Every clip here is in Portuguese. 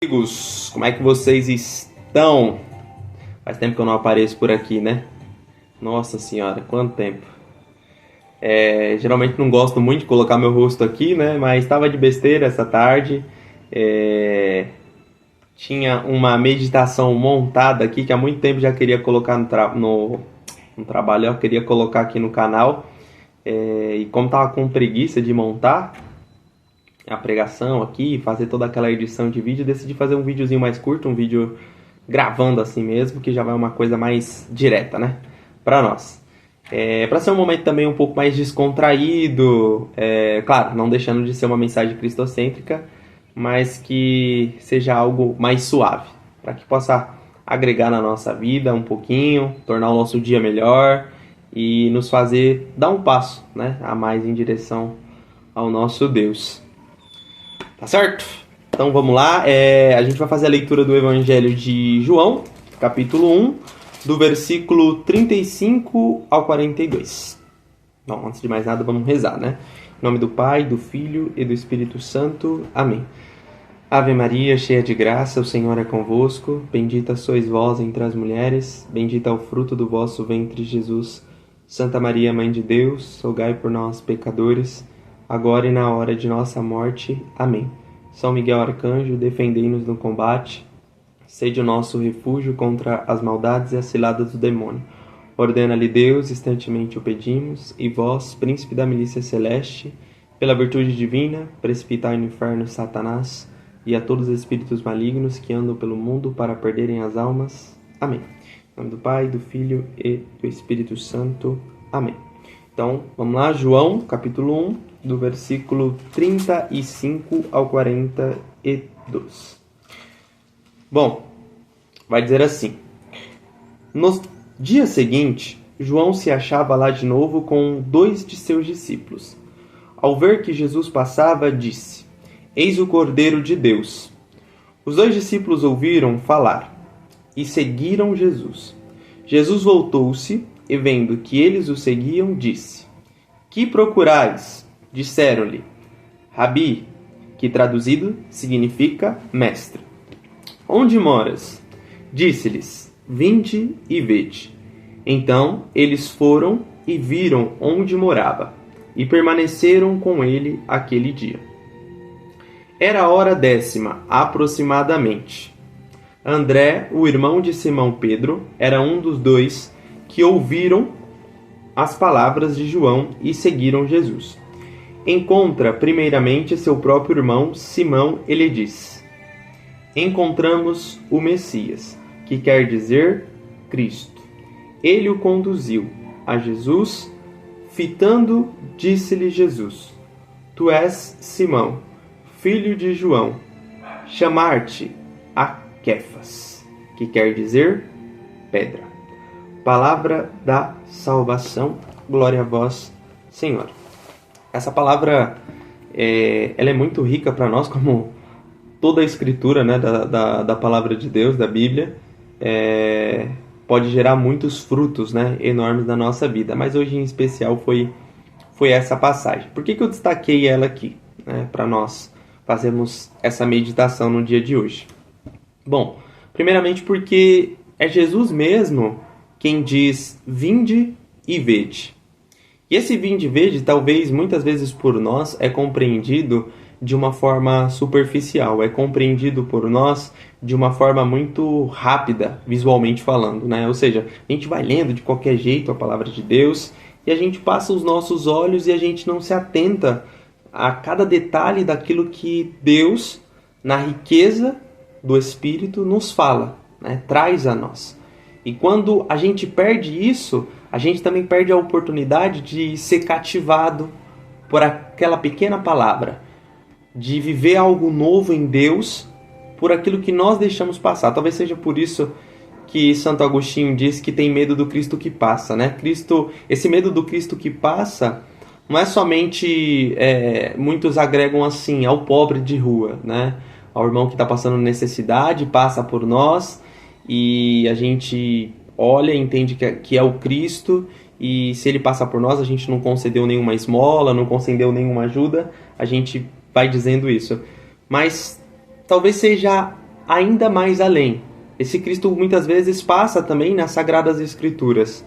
Amigos, como é que vocês estão? Faz tempo que eu não apareço por aqui, né? Nossa senhora, quanto tempo. Geralmente não gosto muito de colocar meu rosto aqui, né? Mas estava de besteira essa tarde. Tinha uma meditação montada aqui que há muito tempo já queria colocar no trabalho, eu queria colocar aqui no canal. E como tava com preguiça de montar a pregação aqui, fazer toda aquela edição de vídeo, decidi fazer um videozinho mais curto, um vídeo gravando assim mesmo, que já vai uma coisa mais direta, né, para nós. Para ser um momento também um pouco mais descontraído, claro, não deixando de ser uma mensagem cristocêntrica, mas que seja algo mais suave, para que possa agregar na nossa vida um pouquinho, tornar o nosso dia melhor e nos fazer dar um passo, né, a mais em direção ao nosso Deus. Tá certo? Então vamos lá. A gente vai fazer a leitura do Evangelho de João, capítulo 1, do versículo 35 ao 42. Bom, antes de mais nada, vamos rezar, né? Em nome do Pai, do Filho e do Espírito Santo. Amém. Ave Maria, cheia de graça, o Senhor é convosco. Bendita sois vós entre as mulheres, bendito é o fruto do vosso ventre, Jesus. Santa Maria, Mãe de Deus, rogai por nós, pecadores, agora e na hora de nossa morte. Amém. São Miguel Arcanjo, defendei-nos no combate. Sede o nosso refúgio contra as maldades e as ciladas do demônio. Ordena-lhe Deus, instantemente o pedimos, e vós, príncipe da milícia celeste, pela virtude divina, precipitai no inferno Satanás e a todos os espíritos malignos que andam pelo mundo para perderem as almas. Amém. Em nome do Pai, do Filho e do Espírito Santo. Amém. Então, vamos lá, João, capítulo 1, do versículo 35 ao 42. Bom, vai dizer assim: no dia seguinte, João se achava lá de novo com 2 de seus discípulos. Ao ver que Jesus passava, disse: Eis o Cordeiro de Deus. Os 2 discípulos ouviram falar e seguiram Jesus. Jesus voltou-se e, vendo que eles o seguiam, disse: Que procurais? Disseram-lhe: Rabi, que traduzido significa mestre. Onde moras? Disse-lhes: Vinde e vede. Então eles foram e viram onde morava, e permaneceram com ele aquele dia. Era a hora 10ª, aproximadamente. André, o irmão de Simão Pedro, era um dos 2 que ouviram as palavras de João e seguiram Jesus. Encontra primeiramente seu próprio irmão Simão e lhe diz: Encontramos o Messias, que quer dizer Cristo. Ele o conduziu a Jesus. Fitando, disse-lhe Jesus: Tu és Simão, filho de João. Chamar-te a Quefas, que quer dizer pedra. Palavra da salvação. Glória a vós, Senhor. Essa palavra ela é muito rica para nós, como toda a escritura, né, da palavra de Deus, da Bíblia. Pode gerar muitos frutos, né, enormes na nossa vida. Mas hoje em especial foi essa passagem. Por que eu destaquei ela aqui, né, para nós fazermos essa meditação no dia de hoje? Bom, primeiramente porque é Jesus mesmo quem diz: Vinde e vede. E esse vinde e vede, talvez muitas vezes por nós, é compreendido de uma forma superficial, é compreendido por nós de uma forma muito rápida, visualmente falando, né? Ou seja, a gente vai lendo de qualquer jeito a palavra de Deus e a gente passa os nossos olhos e a gente não se atenta a cada detalhe daquilo que Deus, na riqueza do Espírito, nos fala, né? Traz a nós. E quando a gente perde isso, a gente também perde a oportunidade de ser cativado por aquela pequena palavra, de viver algo novo em Deus por aquilo que nós deixamos passar. Talvez seja por isso que Santo Agostinho diz que tem medo do Cristo que passa, né? Esse medo do Cristo que passa não é somente, muitos agregam assim, ao pobre de rua, né? Ao irmão que está passando necessidade, passa por nós e a gente olha e entende que é o Cristo, e se ele passar por nós, a gente não concedeu nenhuma esmola, não concedeu nenhuma ajuda, a gente vai dizendo isso. Mas talvez seja ainda mais além. Esse Cristo muitas vezes passa também nas Sagradas Escrituras.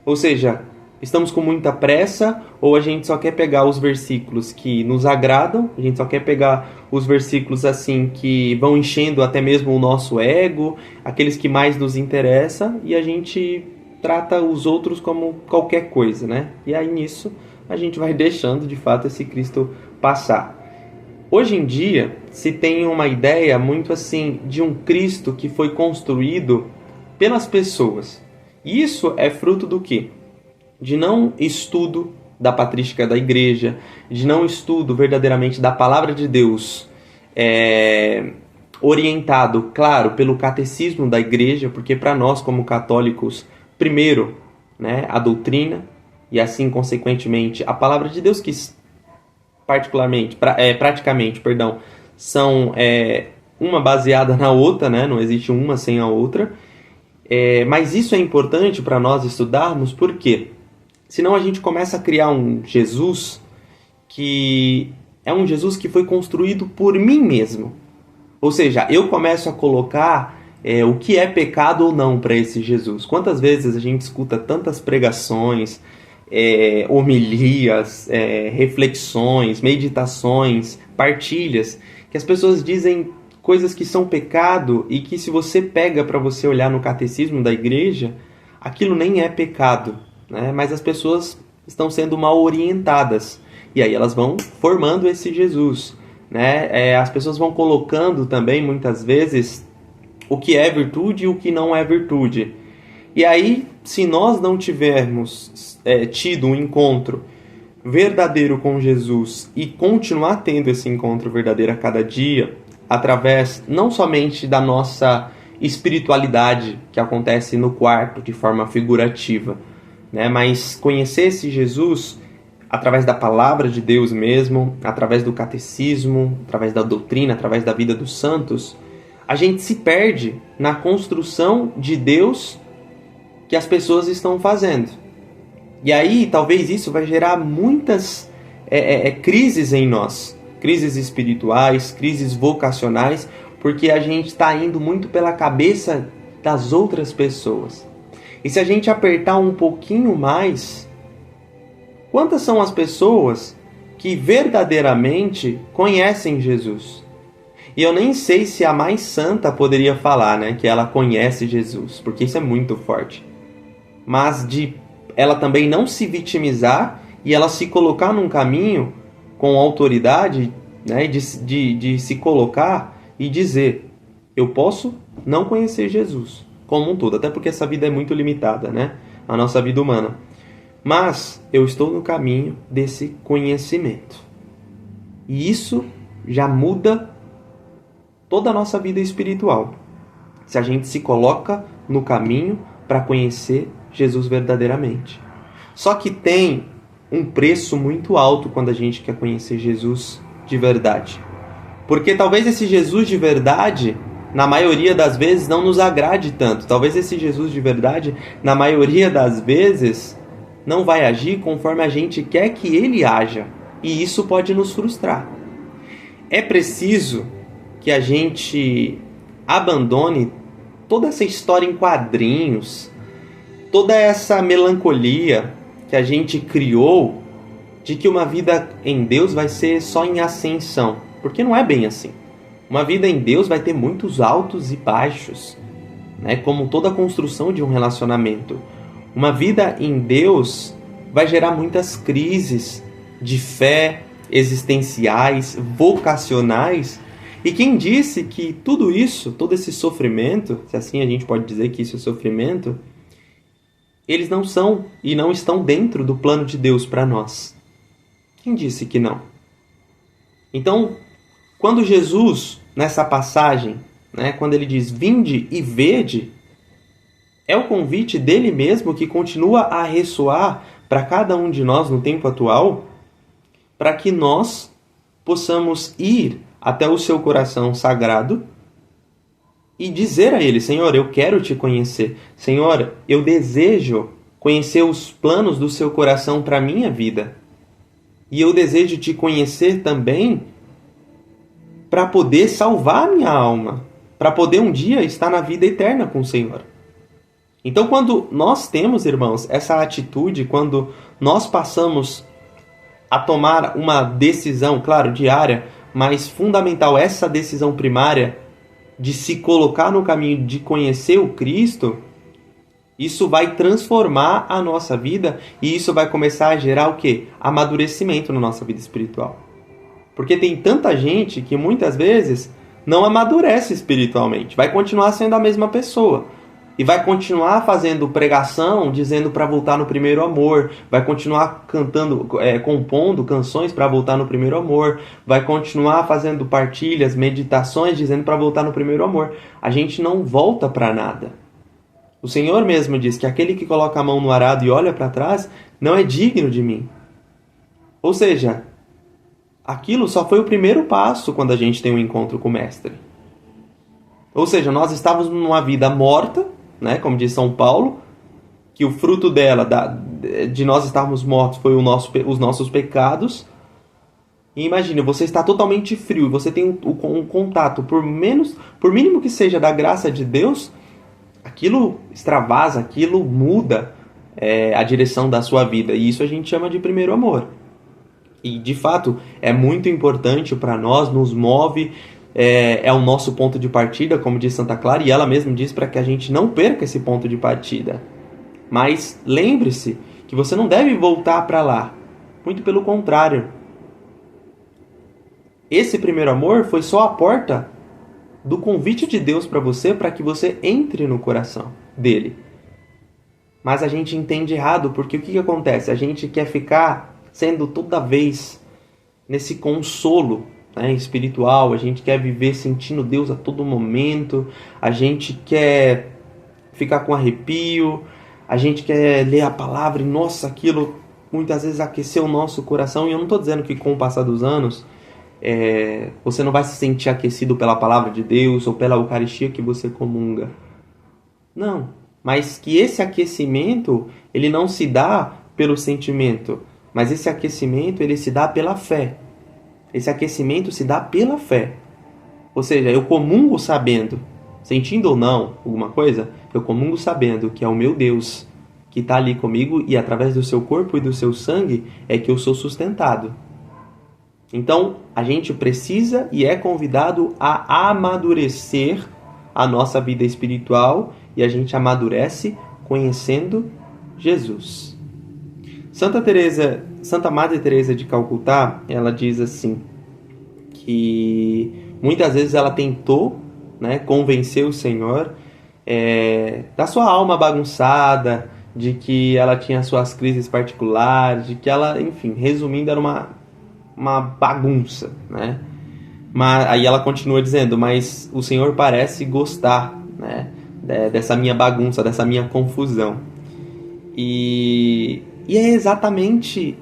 Ou seja, estamos com muita pressa, ou a gente só quer pegar os versículos que nos agradam, a gente só quer pegar os versículos assim que vão enchendo até mesmo o nosso ego, aqueles que mais nos interessam, e a gente trata os outros como qualquer coisa, né? E aí nisso a gente vai deixando de fato esse Cristo passar. Hoje em dia se tem uma ideia muito assim de um Cristo que foi construído pelas pessoas. E isso é fruto do quê? De não estudo da patrística da igreja, de não estudo verdadeiramente da palavra de Deus, orientado, claro, pelo catecismo da igreja, porque para nós como católicos, primeiro, né, a doutrina e assim consequentemente a palavra de Deus, que praticamente, são uma baseada na outra, né? Não existe uma sem a outra. Mas isso é importante para nós estudarmos, por quê? Senão a gente começa a criar um Jesus que é um Jesus que foi construído por mim mesmo. Ou seja, eu começo a colocar o que é pecado ou não para esse Jesus. Quantas vezes a gente escuta tantas pregações, homilias, reflexões, meditações, partilhas, que as pessoas dizem coisas que são pecado e que se você pega para você olhar no catecismo da igreja, aquilo nem é pecado, né? Mas as pessoas estão sendo mal orientadas e aí elas vão formando esse Jesus, né? As pessoas vão colocando também muitas vezes o que é virtude e o que não é virtude. E aí, se nós não tivermos tido um encontro verdadeiro com Jesus e continuar tendo esse encontro verdadeiro a cada dia, através não somente da nossa espiritualidade que acontece no quarto de forma figurativa, né, mas conhecer esse Jesus através da palavra de Deus mesmo, através do catecismo, através da doutrina, através da vida dos santos, a gente se perde na construção de Deus que as pessoas estão fazendo. E aí, talvez isso vai gerar muitas crises em nós. Crises espirituais, crises vocacionais, porque a gente está indo muito pela cabeça das outras pessoas. E se a gente apertar um pouquinho mais, quantas são as pessoas que verdadeiramente conhecem Jesus? E eu nem sei se a mais santa poderia falar, né, que ela conhece Jesus, porque isso é muito forte. Mas de ela também não se vitimizar e ela se colocar num caminho com autoridade, né, de se colocar e dizer: eu posso não conhecer Jesus como um todo, até porque essa vida é muito limitada, né, a nossa vida humana, mas eu estou no caminho desse conhecimento. E isso já muda toda a nossa vida espiritual, se a gente se coloca no caminho para conhecer Jesus verdadeiramente. Só que tem um preço muito alto quando a gente quer conhecer Jesus de verdade. Porque talvez esse Jesus de verdade, na maioria das vezes, não nos agrade tanto. Talvez esse Jesus de verdade, na maioria das vezes, não vai agir conforme a gente quer que ele haja. E isso pode nos frustrar. É preciso que a gente abandone toda essa história em quadrinhos, toda essa melancolia que a gente criou de que uma vida em Deus vai ser só em ascensão. Porque não é bem assim. Uma vida em Deus vai ter muitos altos e baixos, né? Como toda a construção de um relacionamento. Uma vida em Deus vai gerar muitas crises de fé, existenciais, vocacionais. E quem disse que tudo isso, todo esse sofrimento, se assim a gente pode dizer que isso é sofrimento, eles não são e não estão dentro do plano de Deus para nós? Quem disse que não? Então, quando Jesus, nessa passagem, né, quando ele diz: vinde e vede, é o convite dele mesmo que continua a ressoar para cada um de nós no tempo atual, para que nós possamos ir até o seu coração sagrado e dizer a ele: Senhor, eu quero te conhecer. Senhor, eu desejo conhecer os planos do seu coração para a minha vida. E eu desejo te conhecer também para poder salvar a minha alma, para poder um dia estar na vida eterna com o Senhor. Então, quando nós temos, irmãos, essa atitude, quando nós passamos a tomar uma decisão, claro, diária, mas fundamental, essa decisão primária de se colocar no caminho de conhecer o Cristo, isso vai transformar a nossa vida e isso vai começar a gerar o quê? Amadurecimento na nossa vida espiritual. Porque tem tanta gente que muitas vezes não amadurece espiritualmente, vai continuar sendo a mesma pessoa. E vai continuar fazendo pregação, dizendo para voltar no primeiro amor. Vai continuar cantando, compondo canções para voltar no primeiro amor. Vai continuar fazendo partilhas, meditações, dizendo para voltar no primeiro amor. A gente não volta para nada. O Senhor mesmo diz que aquele que coloca a mão no arado e olha para trás não é digno de mim. Ou seja, aquilo só foi o primeiro passo quando a gente tem um encontro com o Mestre. Ou seja, nós estávamos numa vida morta, né, como diz São Paulo, que o fruto dela, de nós estarmos mortos, foi os nossos pecados. E imagine, você está totalmente frio, você tem um contato, por mínimo que seja da graça de Deus, aquilo extravasa, aquilo muda a direção da sua vida. E isso a gente chama de primeiro amor. E, de fato, é muito importante para nós, nos move, é o nosso ponto de partida, como diz Santa Clara, e ela mesma diz para que a gente não perca esse ponto de partida. Mas lembre-se que você não deve voltar para lá. Muito pelo contrário. Esse primeiro amor foi só a porta do convite de Deus para que você entre no coração dele. Mas a gente entende errado, porque o que acontece? A gente quer ficar sendo toda vez nesse consolo, né, espiritual, a gente quer viver sentindo Deus a todo momento, a gente quer ficar com arrepio, a gente quer ler a palavra e, nossa, aquilo muitas vezes aqueceu o nosso coração. E eu não estou dizendo que com o passar dos anos você não vai se sentir aquecido pela palavra de Deus ou pela Eucaristia que você comunga. Não, mas que esse aquecimento ele não se dá pelo sentimento, mas esse aquecimento ele se dá pela fé. Esse aquecimento se dá pela fé. Ou seja, eu comungo sabendo, sentindo ou não alguma coisa, eu comungo sabendo que é o meu Deus que está ali comigo e através do seu corpo e do seu sangue é que eu sou sustentado. Então, a gente precisa e é convidado a amadurecer a nossa vida espiritual e a gente amadurece conhecendo Jesus. Santa Madre Teresa de Calcutá, ela diz assim, que muitas vezes ela tentou, né, convencer o Senhor da sua alma bagunçada, de que ela tinha suas crises particulares, de que ela, enfim, resumindo, era uma bagunça, né? Mas aí ela continua dizendo, mas o Senhor parece gostar, né, dessa minha bagunça, dessa minha confusão. E é exatamente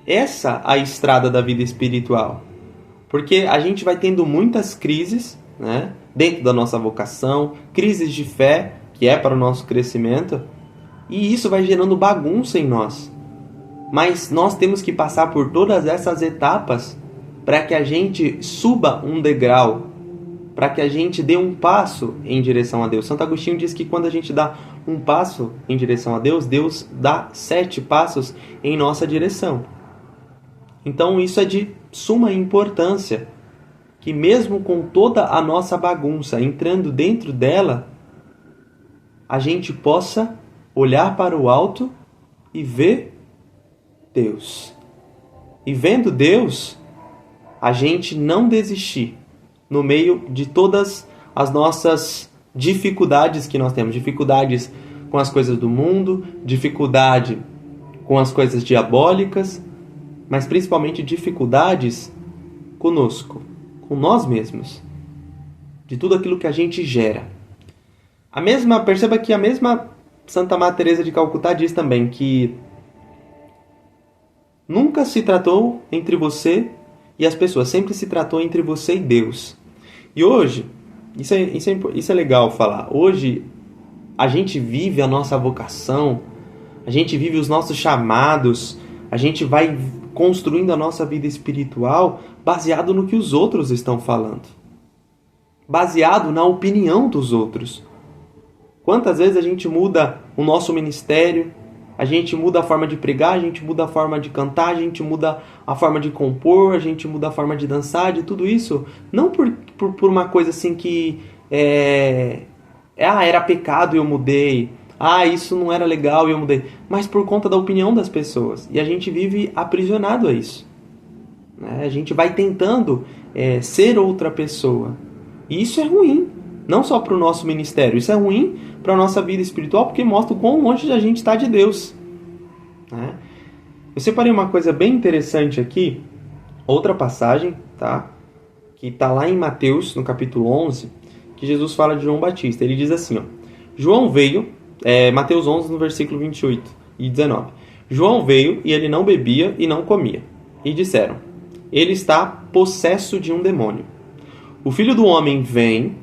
essa a estrada da vida espiritual. Porque a gente vai tendo muitas crises, né, dentro da nossa vocação, crises de fé, que é para o nosso crescimento, e isso vai gerando bagunça em nós. Mas nós temos que passar por todas essas etapas para que a gente suba um degrau, para que a gente dê um passo em direção a Deus. Santo Agostinho diz que quando a gente dá um passo em direção a Deus, Deus dá 7 passos em nossa direção. Então isso é de suma importância, que mesmo com toda a nossa bagunça, entrando dentro dela, a gente possa olhar para o alto e ver Deus. E vendo Deus, a gente não desistir no meio de todas as nossas dificuldades que nós temos. Dificuldades com as coisas do mundo, dificuldade com as coisas diabólicas, mas principalmente dificuldades conosco, com nós mesmos, de tudo aquilo que a gente gera. Perceba que a mesma Santa Madre Teresa de Calcutá diz também que nunca se tratou entre você e as pessoas, sempre se tratou entre você e Deus. E hoje, isso é legal falar, hoje a gente vive a nossa vocação, a gente vive os nossos chamados, a gente vai construindo a nossa vida espiritual baseado no que os outros estão falando. baseado na opinião dos outros. Quantas vezes a gente muda o nosso ministério, a gente muda a forma de pregar, a gente muda a forma de cantar, a gente muda a forma de compor, a gente muda a forma de dançar, de tudo isso, não por uma coisa assim que era pecado e eu mudei, isso não era legal e eu mudei, mas por conta da opinião das pessoas. E a gente vive aprisionado a isso. A gente vai tentando ser outra pessoa. E isso é ruim, não só para o nosso ministério, isso é ruim para a nossa vida espiritual, porque mostra o quão longe a gente está de Deus. Eu separei uma coisa bem interessante aqui, outra passagem, tá? Que está lá em Mateus, no capítulo 11, que Jesus fala de João Batista. Ele diz assim, ó, João veio, Mateus 11, no versículo 28 e 19. João veio e ele não bebia e não comia. E disseram, ele está possesso de um demônio. O Filho do Homem vem,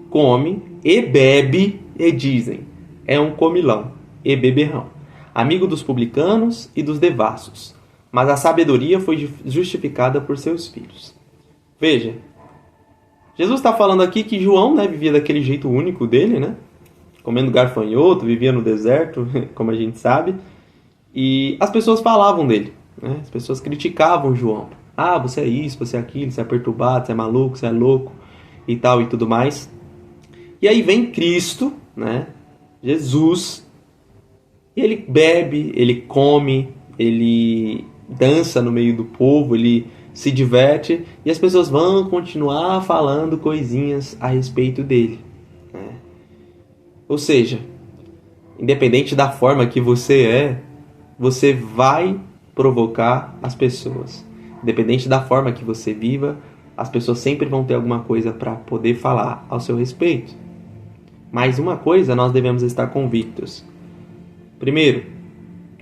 come e bebe, e dizem, é um comilão e beberrão, amigo dos publicanos e dos devassos, mas a sabedoria foi justificada por seus filhos. Veja, Jesus está falando aqui que João, vivia daquele jeito único dele, comendo garfanhoto, vivia no deserto, como a gente sabe, e as pessoas falavam dele, as pessoas criticavam João. Você é isso, você é aquilo, você é perturbado, você é maluco, você é louco, e tal, e tudo mais. E aí vem Cristo, Jesus, e ele bebe, ele come, ele dança no meio do povo, ele se diverte, e as pessoas vão continuar falando coisinhas a respeito dele. Ou seja, independente da forma que você vai provocar as pessoas. Independente da forma que você viva, as pessoas sempre vão ter alguma coisa para poder falar ao seu respeito. Mas uma coisa nós devemos estar convictos. Primeiro,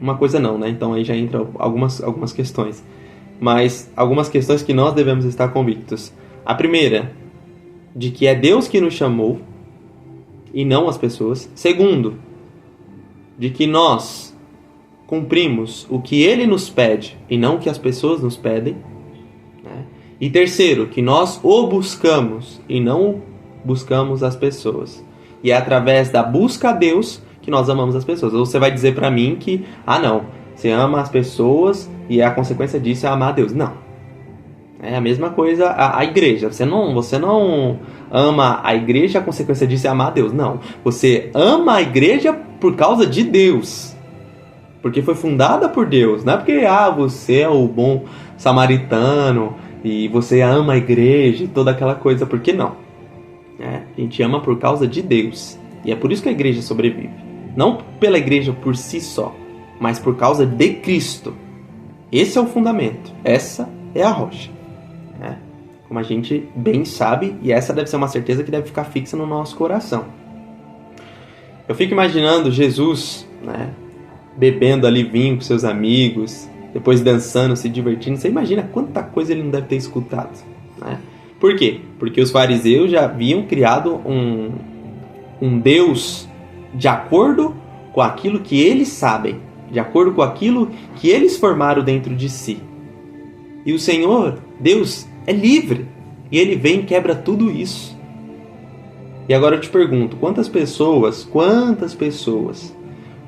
uma coisa não, Então aí já entra algumas questões. Mas algumas questões que nós devemos estar convictos. A primeira, de que é Deus que nos chamou e não as pessoas. Segundo, de que nós cumprimos o que Ele nos pede e não o que as pessoas nos pedem. E terceiro, que nós o buscamos e não buscamos as pessoas. E é através da busca a Deus que nós amamos as pessoas. Ou você vai dizer para mim que, não, você ama as pessoas e a consequência disso é amar a Deus. Não. É a mesma coisa a igreja. Você não ama a igreja e a consequência disso é amar a Deus. Não. Você ama a igreja por causa de Deus. Porque foi fundada por Deus. Não é porque você é o bom samaritano e você ama a igreja e toda aquela coisa. Por que não? A gente ama por causa de Deus. E é por isso que a igreja sobrevive. Não pela igreja por si só, mas por causa de Cristo. Esse é o fundamento. Essa é a rocha. Como a gente bem sabe, e essa deve ser uma certeza que deve ficar fixa no nosso coração. Eu fico imaginando Jesus, bebendo ali vinho com seus amigos, depois dançando, se divertindo. Você imagina quanta coisa ele não deve ter escutado. Por quê? Porque os fariseus já haviam criado um Deus de acordo com aquilo que eles sabem, de acordo com aquilo que eles formaram dentro de si. E o Senhor, Deus, é livre. E Ele vem e quebra tudo isso. E agora eu te pergunto, quantas pessoas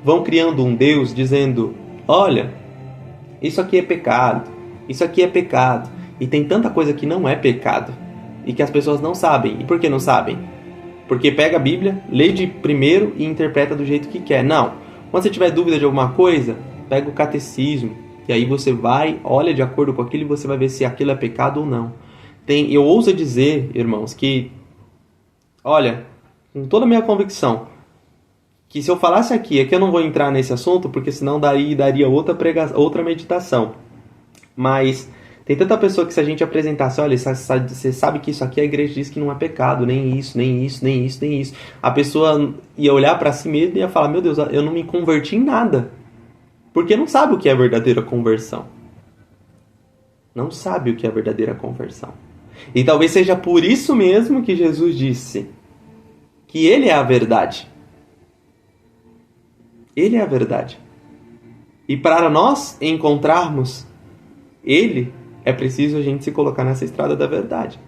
vão criando um Deus dizendo, olha, isso aqui é pecado, isso aqui é pecado. E tem tanta coisa que não é pecado e que as pessoas não sabem. E por que não sabem? Porque pega a Bíblia, lê de primeiro e interpreta do jeito que quer. Não. Quando você tiver dúvida de alguma coisa, pega o catecismo. E aí você vai, olha de acordo com aquilo e você vai ver se aquilo é pecado ou não. Eu ouso dizer, irmãos, que, olha, com toda a minha convicção, que se eu falasse aqui, é que eu não vou entrar nesse assunto, porque senão daria outra meditação. Mas tem tanta pessoa que se a gente apresentasse, olha, você sabe que isso aqui a igreja diz que não é pecado, nem isso, nem isso, nem isso, nem isso. A pessoa ia olhar para si mesma e ia falar, meu Deus, eu não me converti em nada. Porque não sabe o que é verdadeira conversão. Não sabe o que é verdadeira conversão. E talvez seja por isso mesmo que Jesus disse que Ele é a verdade. Ele é a verdade. E para nós encontrarmos Ele, é preciso a gente se colocar nessa estrada da verdade.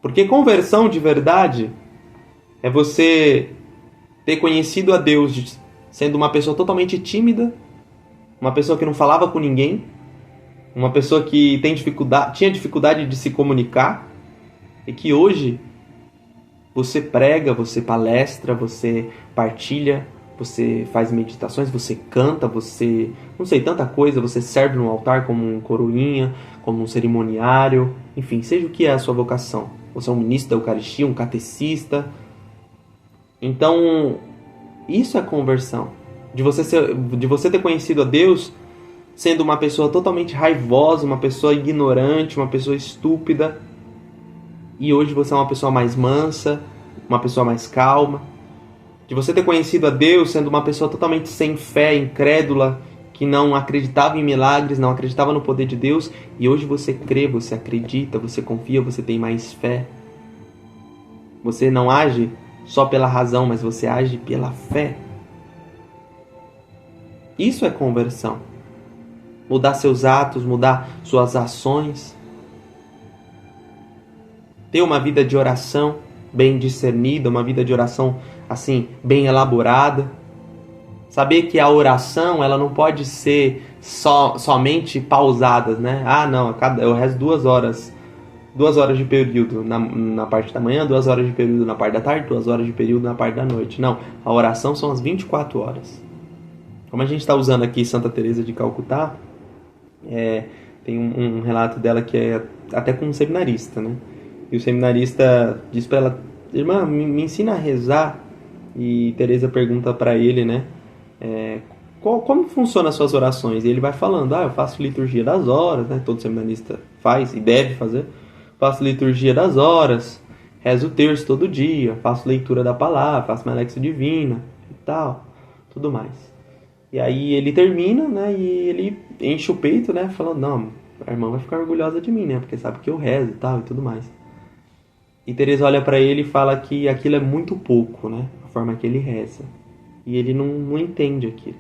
Porque conversão de verdade é você ter conhecido a Deus sendo uma pessoa totalmente tímida, uma pessoa que não falava com ninguém, uma pessoa que tinha dificuldade de se comunicar, e que hoje você prega, você palestra, você partilha, você faz meditações, você canta, você, não sei, tanta coisa, você serve no altar como um coroinha, como um cerimoniário, enfim, seja o que é a sua vocação. Você é um ministro da Eucaristia, um catecista. Então, isso é conversão. De você ter conhecido a Deus sendo uma pessoa totalmente raivosa, uma pessoa ignorante, uma pessoa estúpida. E hoje você é uma pessoa mais mansa, uma pessoa mais calma. De você ter conhecido a Deus sendo uma pessoa totalmente sem fé, incrédula, que não acreditava em milagres, não acreditava no poder de Deus. E hoje você crê, você acredita, você confia, você tem mais fé. Você não age só pela razão, mas você age pela fé. Isso é conversão. Mudar seus atos, mudar suas ações. Ter uma vida de oração bem discernida, uma vida de oração assim, bem elaborada. Saber que a oração, ela não pode ser somente pausada, né? Ah, não, eu rezo 2 horas. 2 horas de período na parte da manhã, 2 horas de período na parte da tarde, 2 horas de período na parte da noite. Não, a oração são as 24 horas. Como a gente está usando aqui Santa Teresa de Calcutá, tem um relato dela que é até com um seminarista, né? E o seminarista diz para ela: irmã, me ensina a rezar. E Teresa pergunta para ele, né? Como funcionam as suas orações? E ele vai falando: eu faço liturgia das horas, né? Todo seminarista faz e deve fazer. Faço liturgia das horas, rezo o terço todo dia, faço leitura da palavra, faço minha Lexio Divina e tal, tudo mais. E aí ele termina, né? E ele enche o peito, né? Falando: não, a irmã vai ficar orgulhosa de mim, né? Porque sabe que eu rezo e tal e tudo mais. E Teresa olha para ele e fala que aquilo é muito pouco, né? A forma que ele reza. E ele não entende aquilo.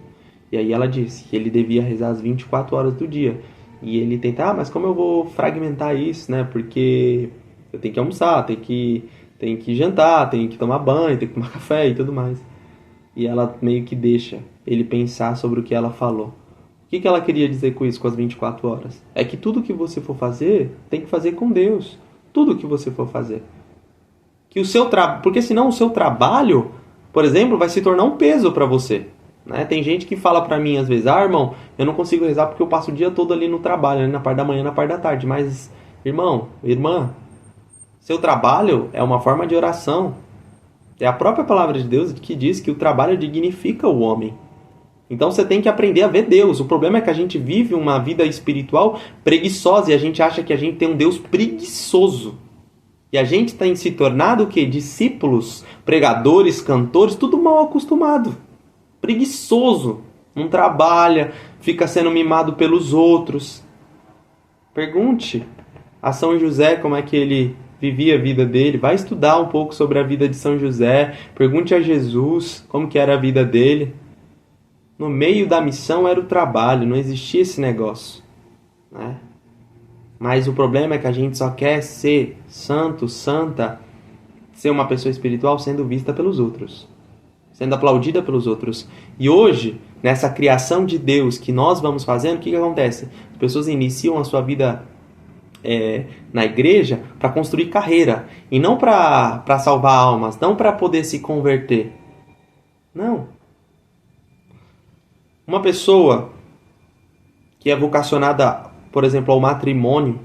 E aí ela disse que ele devia rezar as 24 horas do dia. E ele tenta: mas como eu vou fragmentar isso, né? Porque eu tenho que almoçar, tenho que jantar, tenho que tomar banho, tenho que tomar café e tudo mais. E ela meio que deixa ele pensar sobre o que ela falou. O que ela queria dizer com isso, com as 24 horas? É que tudo que você for fazer, tem que fazer com Deus. Tudo que você for fazer. Que o seu porque senão o seu trabalho, por exemplo, vai se tornar um peso para você. Né? Tem gente que fala pra mim às vezes: irmão, eu não consigo rezar porque eu passo o dia todo ali no trabalho, ali na parte da manhã, na parte da tarde. Mas, irmão, irmã, seu trabalho é uma forma de oração. É a própria palavra de Deus que diz que o trabalho dignifica o homem. Então você tem que aprender a ver Deus. O problema é que a gente vive uma vida espiritual preguiçosa e a gente acha que a gente tem um Deus preguiçoso. E a gente tem se tornado o quê? Discípulos, pregadores, cantores, tudo mal acostumado. Preguiçoso. Não trabalha, fica sendo mimado pelos outros. Pergunte a São José como é que ele vivia a vida dele. Vai estudar um pouco sobre a vida de São José. Pergunte a Jesus como que era a vida dele. No meio da missão era o trabalho, não existia esse negócio, né? Mas o problema é que a gente só quer ser santo, santa, ser uma pessoa espiritual sendo vista pelos outros, sendo aplaudida pelos outros. E hoje, nessa criação de Deus que nós vamos fazendo, o que acontece? As pessoas iniciam a sua vida na igreja para construir carreira, e não para salvar almas, não para poder se converter. Não. Uma pessoa que é vocacionada, por exemplo, ao matrimônio,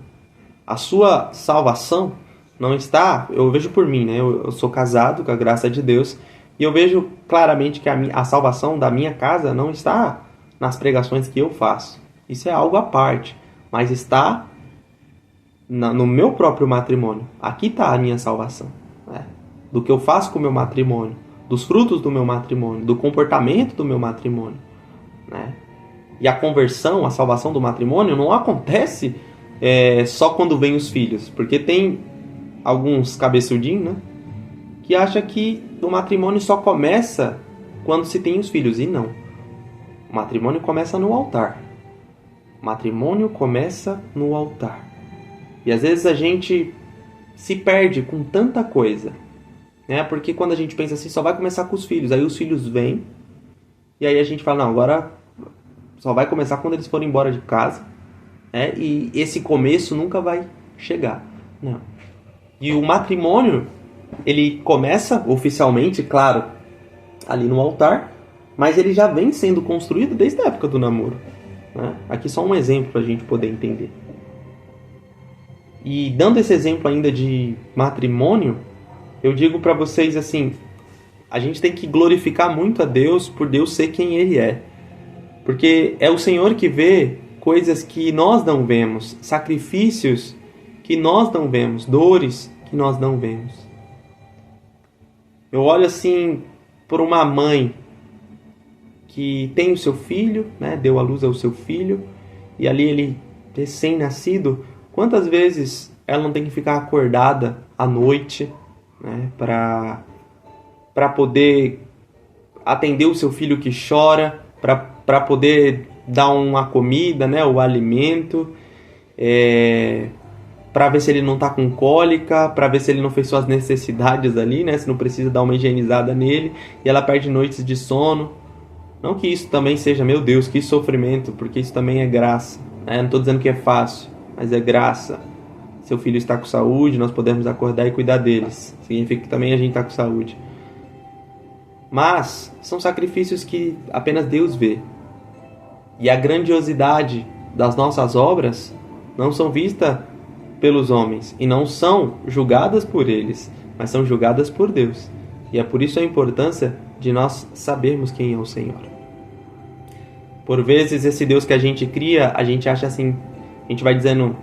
a sua salvação não está... Eu vejo por mim, né? Eu sou casado, com a graça de Deus, e eu vejo claramente que a salvação da minha casa não está nas pregações que eu faço. Isso é algo à parte, mas está no meu próprio matrimônio. Aqui está a minha salvação, né? Do que eu faço com o meu matrimônio, dos frutos do meu matrimônio, do comportamento do meu matrimônio. Né? E a conversão, a salvação do matrimônio não acontece só quando vem os filhos, porque tem alguns cabeçudinhos, né, que acham que o matrimônio só começa quando se tem os filhos, e não. O matrimônio começa no altar. O matrimônio começa no altar. E às vezes a gente se perde com tanta coisa, né? Porque quando a gente pensa assim, só vai começar com os filhos, aí os filhos vêm, e aí a gente fala, não, agora só vai começar quando eles forem embora de casa, né? E esse começo nunca vai chegar, não. E o matrimônio, ele começa oficialmente, claro, ali no altar, mas ele já vem sendo construído desde a época do namoro, né? Aqui só um exemplo para a gente poder entender. E dando esse exemplo ainda de matrimônio, eu digo para vocês assim, a gente tem que glorificar muito a Deus por Deus ser quem Ele é. Porque é o Senhor que vê coisas que nós não vemos, sacrifícios que nós não vemos, dores que nós não vemos. Eu olho assim por uma mãe que tem o seu filho, né, deu à luz ao seu filho, e ali ele recém-nascido, quantas vezes ela não tem que ficar acordada à noite, né, para poder atender o seu filho que chora, para poder dar uma comida, né, o alimento, para ver se ele não está com cólica, para ver se ele não fez suas necessidades ali, né, se não precisa dar uma higienizada nele, e ela perde noites de sono. Não que isso também seja, meu Deus, que sofrimento, porque isso também é graça, né? Não estou dizendo que é fácil, mas é graça. Seu filho está com saúde, nós podemos acordar e cuidar deles. Significa que também a gente está com saúde. Mas são sacrifícios que apenas Deus vê. E a grandiosidade das nossas obras não são vistas pelos homens e não são julgadas por eles, mas são julgadas por Deus. E é por isso a importância de nós sabermos quem é o Senhor. Por vezes esse Deus que a gente cria, a gente acha assim, a gente vai dizendo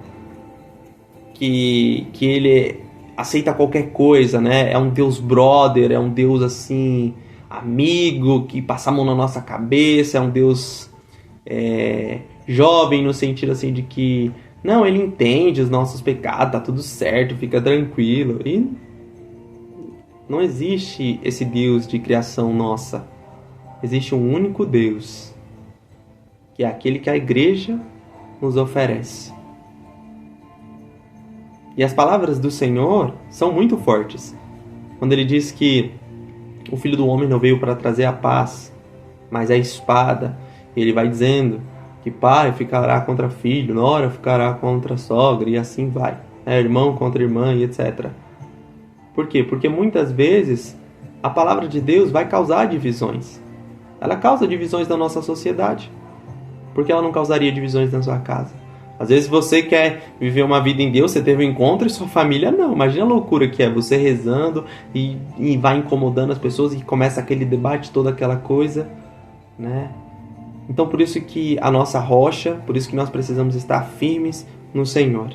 que ele aceita qualquer coisa, né? É um Deus brother, é um Deus assim, amigo, que passa a mão na nossa cabeça, é um Deus jovem no sentido assim de que, não, ele entende os nossos pecados, tá tudo certo, fica tranquilo. E não existe esse Deus de criação nossa. Existe um único Deus, que é aquele que a igreja nos oferece. E as palavras do Senhor são muito fortes. Quando ele diz que o Filho do Homem não veio para trazer a paz, mas a espada. Ele vai dizendo que pai ficará contra filho, nora ficará contra sogra, e assim vai. Irmão contra irmã, e etc. Por quê? Porque muitas vezes a palavra de Deus vai causar divisões. Ela causa divisões na nossa sociedade. Por que ela não causaria divisões na sua casa? Às vezes você quer viver uma vida em Deus, você teve um encontro e sua família não. Imagina a loucura que é você rezando e vai incomodando as pessoas e começa aquele debate, toda aquela coisa, né? Então por isso que a nossa rocha, por isso que nós precisamos estar firmes no Senhor,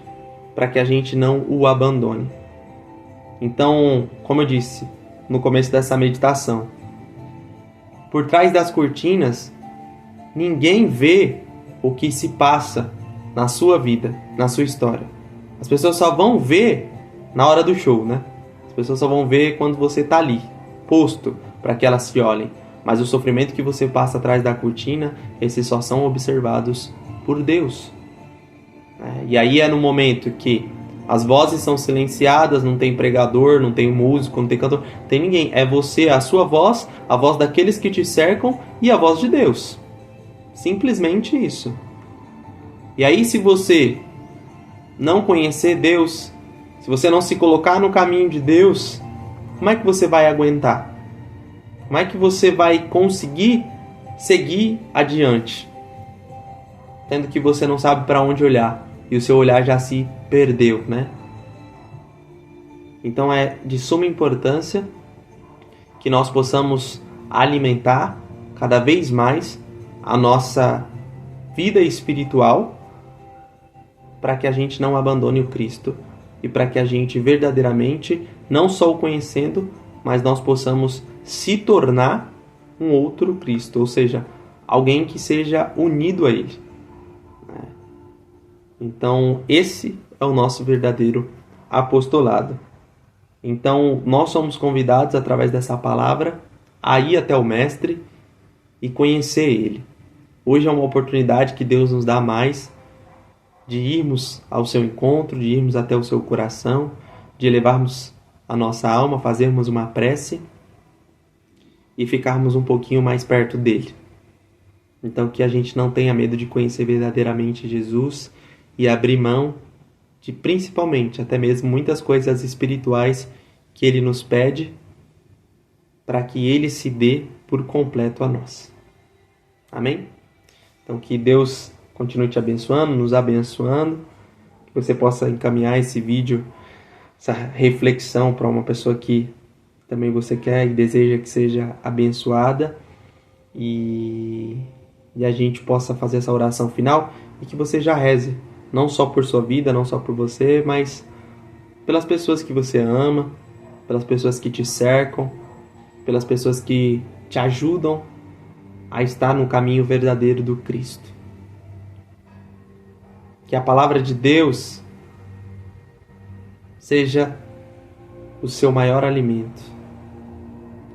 para que a gente não o abandone. Então, como eu disse no começo dessa meditação, por trás das cortinas, ninguém vê o que se passa na sua vida, na sua história. As pessoas só vão ver na hora do show, né? As pessoas só vão ver quando você está ali, posto, para que elas se olhem. Mas o sofrimento que você passa atrás da cortina, esses só são observados por Deus. E aí é no momento que as vozes são silenciadas, não tem pregador, não tem músico, não tem cantor, não tem ninguém. É você, a sua voz, a voz daqueles que te cercam e a voz de Deus. Simplesmente isso. E aí, se você não conhecer Deus, se você não se colocar no caminho de Deus, como é que você vai aguentar? Como é que você vai conseguir seguir adiante? Tendo que você não sabe para onde olhar e o seu olhar já se perdeu, né? Então é de suma importância que nós possamos alimentar cada vez mais a nossa vida espiritual, para que a gente não abandone o Cristo e para que a gente verdadeiramente, não só o conhecendo, mas nós possamos se tornar um outro Cristo, ou seja, alguém que seja unido a Ele. Então, esse é o nosso verdadeiro apostolado. Então, nós somos convidados, através dessa palavra, a ir até o Mestre e conhecer Ele. Hoje é uma oportunidade que Deus nos dá mais de irmos ao seu encontro, de irmos até o seu coração, de elevarmos a nossa alma, fazermos uma prece e ficarmos um pouquinho mais perto dele. Então que a gente não tenha medo de conhecer verdadeiramente Jesus e abrir mão de, principalmente, até mesmo muitas coisas espirituais que ele nos pede, para que ele se dê por completo a nós. Amém? Então que Deus continue te abençoando, nos abençoando, que você possa encaminhar esse vídeo, essa reflexão para uma pessoa que também você quer e deseja que seja abençoada, e a gente possa fazer essa oração final e que você já reze, não só por sua vida, não só por você, mas pelas pessoas que você ama, pelas pessoas que te cercam, pelas pessoas que te ajudam a estar no caminho verdadeiro do Cristo. Que a palavra de Deus seja o seu maior alimento.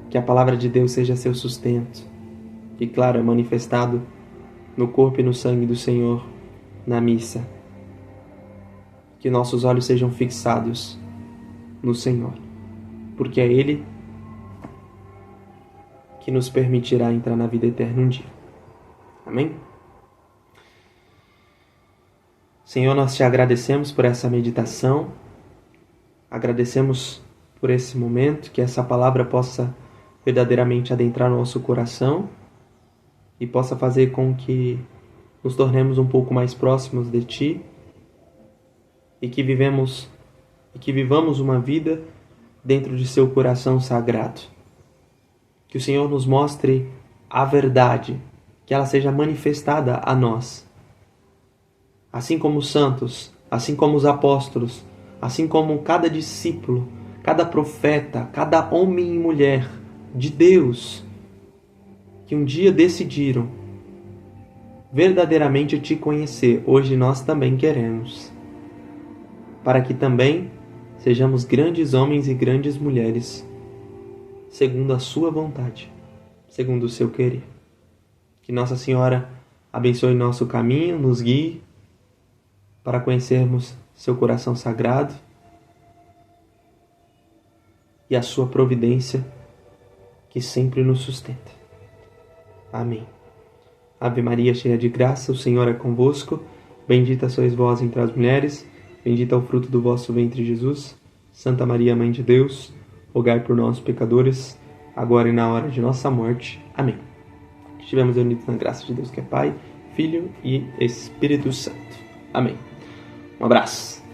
Que a palavra de Deus seja seu sustento. Que, claro, é manifestado no corpo e no sangue do Senhor na missa. Que nossos olhos sejam fixados no Senhor, porque é Ele que nos permitirá entrar na vida eterna um dia. Amém? Senhor, nós te agradecemos por essa meditação, agradecemos por esse momento, que essa palavra possa verdadeiramente adentrar no nosso coração e possa fazer com que nos tornemos um pouco mais próximos de Ti e que vivamos uma vida dentro de seu coração sagrado. Que o Senhor nos mostre a verdade, que ela seja manifestada a nós. Assim como os santos, assim como os apóstolos, assim como cada discípulo, cada profeta, cada homem e mulher de Deus, que um dia decidiram verdadeiramente te conhecer, hoje nós também queremos, para que também sejamos grandes homens e grandes mulheres, segundo a sua vontade, segundo o seu querer. Que Nossa Senhora abençoe nosso caminho, nos guie para conhecermos seu coração sagrado e a sua providência que sempre nos sustenta. Amém. Ave Maria, cheia de graça, o Senhor é convosco. Bendita sois vós entre as mulheres, bendito é o fruto do vosso ventre, Jesus. Santa Maria, Mãe de Deus, rogai por nós, pecadores, agora e na hora de nossa morte. Amém. Estivemos unidos na graça de Deus, que é Pai, Filho e Espírito Santo. Amém. Um abraço.